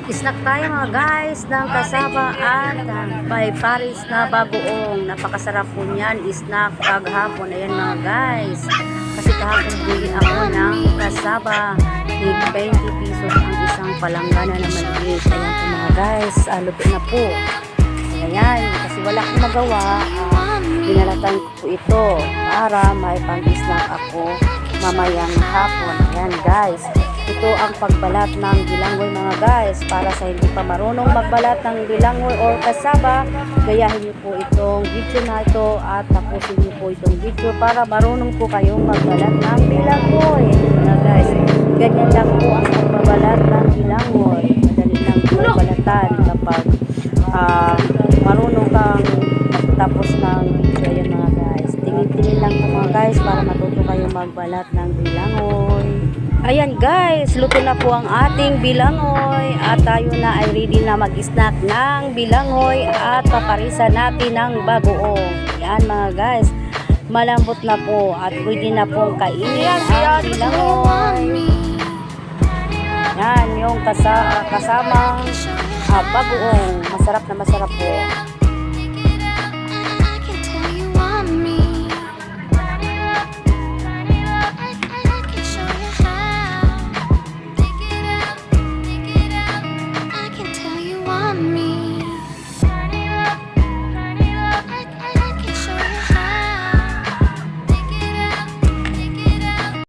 Snack tayo mga guys ng kasaba at by Paris na bagoong. Napakasarap po niyan. Snack paghapon. Ayan mga guys. Kasi kahapon bili ako ng kasaba. 20 pesos ang isang palanggana na maliit. Ayan po mga guys. Luto na po. Ayan. Kasi wala akong magawa. Binalatan ko po ito para may pang-snack ako mamayang hapon. Ayan guys. Ito ang pagbalat ng bilanggoy mga guys. Para sa hindi pa marunong magbalat ng bilanggoy or kasaba, gayahin niyo po itong video na ito at tapusin niyo po itong video para marunong po kayong magbalat ng bilanggoy mga guys. Ganyan lang po ang pagbabalat ng bilanggoy. Madali lang po balatan kapag marunong kang tapos ng video. Yan mga guys. Tingin-tingin lang po mga guys para matuto kayong magbalat ng bilanggoy. Ayan guys, luto na po ang ating bilangoy at tayo na ay ready na mag-snack ng bilangoy at paparisan natin ng bagoong. Ayan mga guys, malambot na po at pwede na pong kainin ang bilangoy. Yan yung kasamang bagoong, masarap na masarap po.